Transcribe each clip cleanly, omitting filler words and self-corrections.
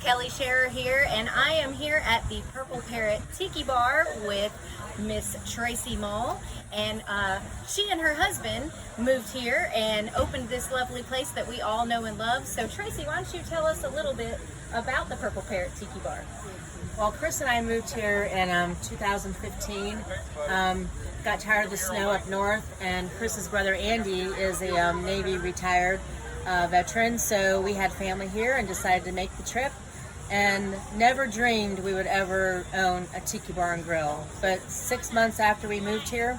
Kelly Sherer here, and I am here at the Parrot Tiki Bar with Miss Tracy Mull, and she and her husband moved here and opened this lovely place that we all know and love. So Tracy, why don't you tell us a little bit about the Parrot Tiki Bar? Well, Chris and I moved here in 2015. Got tired of the snow up north, and Chris's brother Andy is a Navy retired veteran, so we had family here and decided to make the trip, and never dreamed we would ever own a tiki bar and grill. But 6 months after we moved here,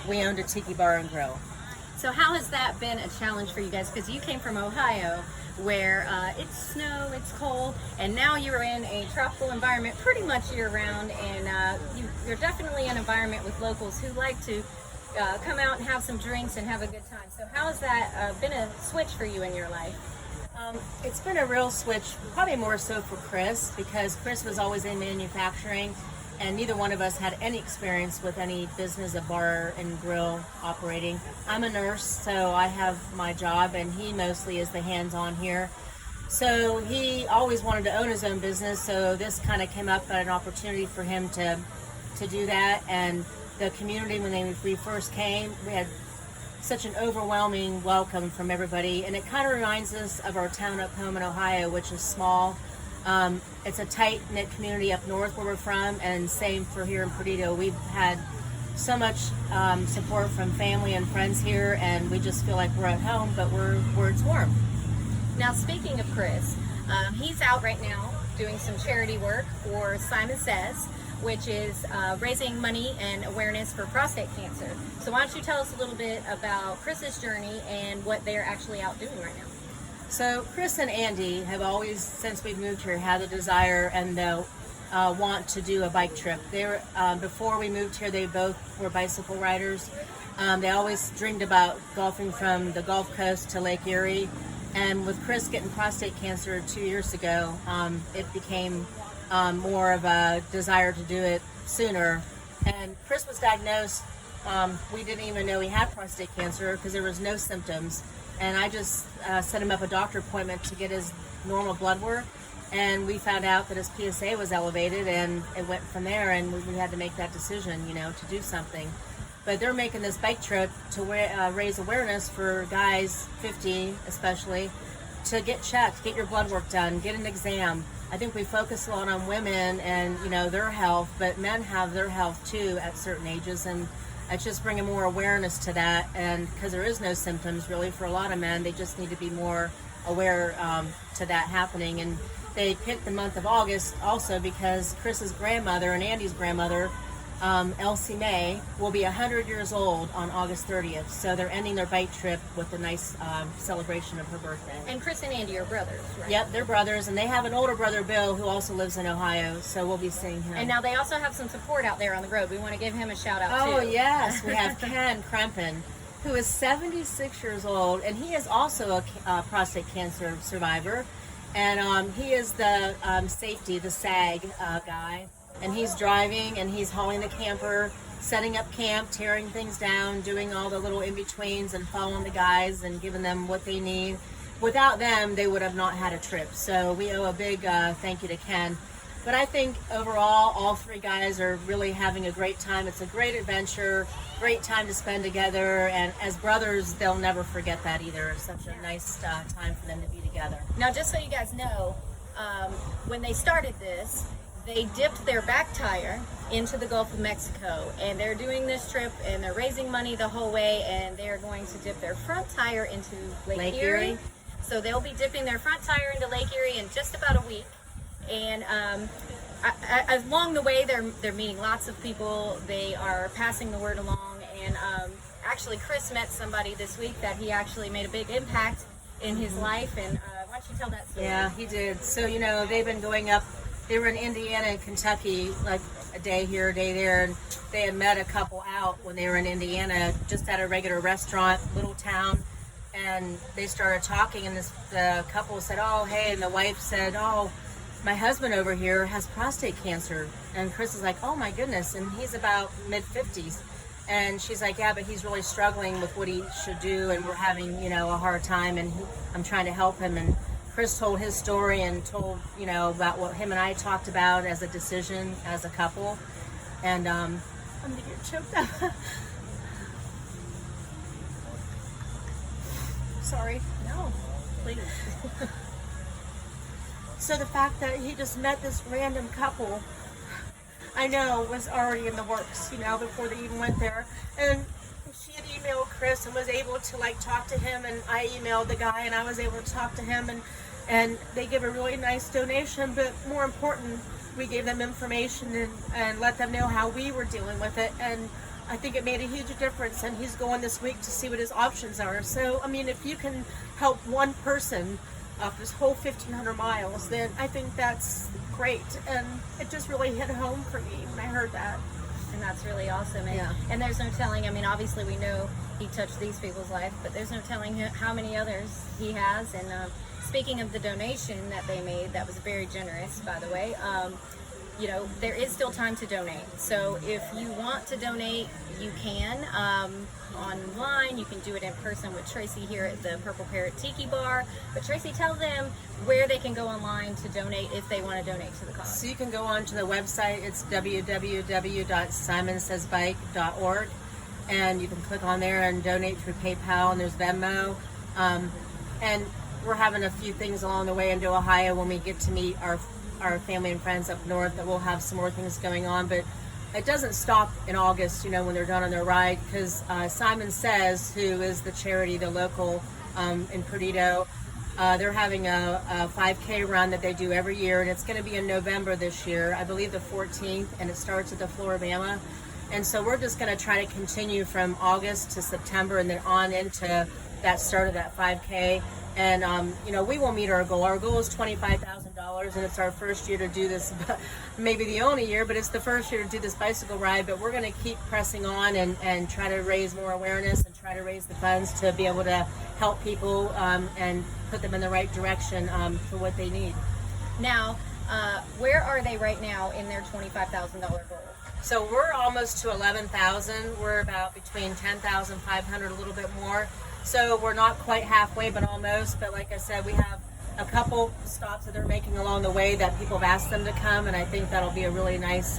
we owned a tiki bar and grill. So how has that been a challenge for you guys? Because you came from Ohio, where it's snow, it's cold, and now you're in a tropical environment pretty much year-round, and you're definitely an environment with locals who like to come out and have some drinks and have a good time. So how has that been a switch for you in your life? It's been a real switch, probably more so for Chris, because Chris was always in manufacturing, and neither one of us had any experience with any business of bar and grill operating. I'm a nurse, so I have my job, and he mostly is the hands-on here. So he always wanted to own his own business, so this kind of came up as an opportunity for him to do that. And the community, when we first came, we had such an overwhelming welcome from everybody, and it kind of reminds us of our town up home in Ohio, which is small. It's a tight-knit community up north where we're from, and same for here in Perdido. We've had so much support from family and friends here, and we just feel like we're at home, but we're where it's warm. Now, speaking of Chris, he's out right now doing some charity work for Simon Says, which is raising money and awareness for prostate cancer. So why don't you tell us a little bit about Chris's journey and what they're actually out doing right now? So Chris and Andy have always, since we've moved here, had the desire and the want to do a bike trip. They were, before we moved here, they both were bicycle riders. They always dreamed about golfing from the Gulf Coast to Lake Erie. And with Chris getting prostate cancer 2 years ago, it became more of a desire to do it sooner. And Chris was diagnosed, we didn't even know he had prostate cancer because there was no symptoms. And I just set him up a doctor appointment to get his normal blood work. And we found out that his PSA was elevated, and it went from there, and we had to make that decision, to do something. But they're making this bike trip to raise awareness for guys, 50 especially, to get checked, get your blood work done, get an exam. I think we focus a lot on women and, their health, but men have their health too at certain ages, and it's just bringing more awareness to that. And because there is no symptoms really for a lot of men, they just need to be more aware to that happening. And they picked the month of August also because Chris's grandmother and Andy's grandmother, Elsie Mae, will be 100 years old on August 30th. So they're ending their bike trip with a nice celebration of her birthday. And Chris and Andy are brothers, right? Yep, they're brothers, and they have an older brother, Bill, who also lives in Ohio, so we'll be seeing him. And now they also have some support out there on the road. We want to give him a shout out too. Oh yes, we have Ken Krempen, who is 76 years old, and he is also a prostate cancer survivor. And he is the safety, the SAG guy. And he's driving, and he's hauling the camper, setting up camp, tearing things down, doing all the little in-betweens, and following the guys and giving them what they need. Without them, they would have not had a trip. So we owe a big thank you to Ken. But I think overall, all three guys are really having a great time. It's a great adventure, great time to spend together, and as brothers, they'll never forget that either. It's such a nice time for them to be together. Now, just so you guys know, when they started this, they dipped their back tire into the Gulf of Mexico, and they're doing this trip, and they're raising money the whole way, and they're going to dip their front tire into Lake Erie. So they'll be dipping their front tire into Lake Erie in just about a week. And along the way, they're meeting lots of people. They are passing the word along, and actually Chris met somebody this week that he actually made a big impact in his life. And why don't you tell that story? Yeah, he did. So they've been going up. They were in Indiana and Kentucky, like a day here, a day there, and they had met a couple out when they were in Indiana, just at a regular restaurant, little town, and they started talking, and the couple said, "Oh, hey," and the wife said, "Oh, my husband over here has prostate cancer." And Chris is like, "Oh my goodness," and he's about mid-50s. And she's like, "Yeah, but he's really struggling with what he should do, and we're having, a hard time, and I'm trying to help him." And Chris told his story and told, you know, about what him and I talked about as a decision as a couple. And I'm gonna get choked up. Sorry. No, please. So the fact that he just met this random couple, I know was already in the works, you know, before they even went there. And she had emailed Chris and was able to like talk to him, and I emailed the guy and I was able to talk to him, and they give a really nice donation, but more important, we gave them information and let them know how we were dealing with it, and I think it made a huge difference, and he's going this week to see what his options are. So, I mean, if you can help one person off this whole 1,500 miles, then I think that's great, and it just really hit home for me when I heard that. And that's really awesome. And, Yeah. and there's no telling, I mean, obviously we know he touched these people's lives, but there's no telling how many others he has. And speaking of the donation that they made, that was very generous, by the way. You know, there is still time to donate. So if you want to donate, you can. Online, you can do it in person with Tracy here at the Purple Parrot Tiki Bar. But Tracy, tell them where they can go online to donate if they want to donate to the cause. So you can go on to the website. It's www.simonsaysbike.org, and you can click on there and donate through PayPal, and there's Venmo. And we're having a few things along the way into Ohio when we get to meet our family and friends up north, that we'll have some more things going on. But it doesn't stop in August, you know, when they're done on their ride, because Simon Says, who is the charity, the local in Perdido, they're having a 5K run that they do every year, and it's going to be in November this year, I believe the 14th, and it starts at the Floribama. And so we're just going to try to continue from August to September and then on into that start of that 5K. And, you know, we will meet our goal. Our goal is $25,000, and it's our first year to do this, maybe the only year, but it's the first year to do this bicycle ride. But we're going to keep pressing on and try to raise more awareness and try to raise the funds to be able to help people and put them in the right direction for what they need. Now, where are they right now in their $25,000 goal? So we're almost to 11,000. We're about between 10,500, a little bit more. So we're not quite halfway, but almost. But like I said, we have a couple stops that they're making along the way that people have asked them to come, and I think that'll be a really nice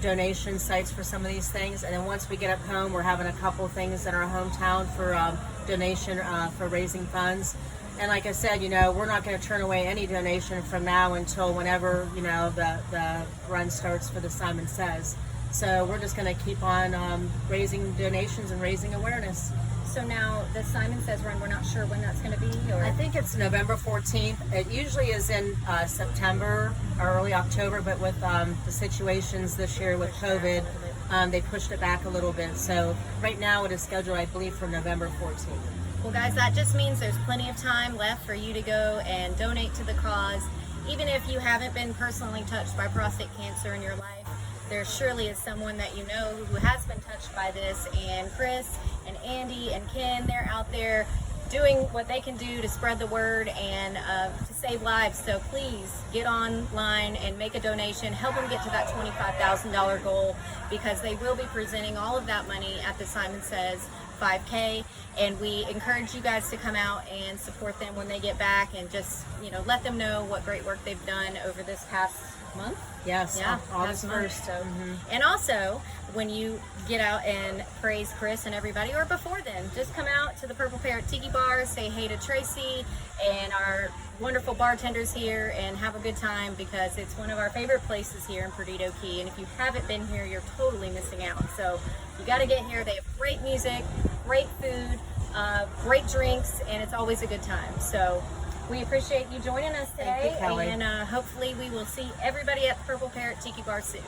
donation sites for some of these things. And then once we get up home, we're having a couple things in our hometown for donation for raising funds. And like I said, you know, we're not going to turn away any donation from now until whenever, you know, the run starts for the Simon Says. So we're just going to keep on raising donations and raising awareness. So now the Simon Says run, we're not sure when that's going to be, or I think it's November 14th. It usually is in September or early October, but with the situations this year with COVID, they pushed it back a little bit. So right now it is scheduled, I believe, for November 14th. Well, guys, that just means there's plenty of time left for you to go and donate to the cause. Even if you haven't been personally touched by prostate cancer in your life, there surely is someone that you know who has been touched by this, and Chris and Andy and Ken, they're out there doing what they can do to spread the word and to save lives. So please get online and make a donation. Help them get to that $25,000 goal, because they will be presenting all of that money at the Simon Says 5K, and we encourage you guys to come out and support them when they get back, and just, you know, let them know what great work they've done over this past month. Yes, Yeah, August past month. 1st. So, and also, when you get out and praise Chris and everybody, or before then, just come out to the Purple Parrot Tiki Bar, say hey to Tracy and our wonderful bartenders here, and have a good time, because it's one of our favorite places here in Perdido Key. And if you haven't been here, you're totally missing out. So you got to get here. They have great music, great food, great drinks, and it's always a good time. So we appreciate you joining us today. Thank you, Kelly. And hopefully we will see everybody at the Purple Parrot Tiki Bar soon.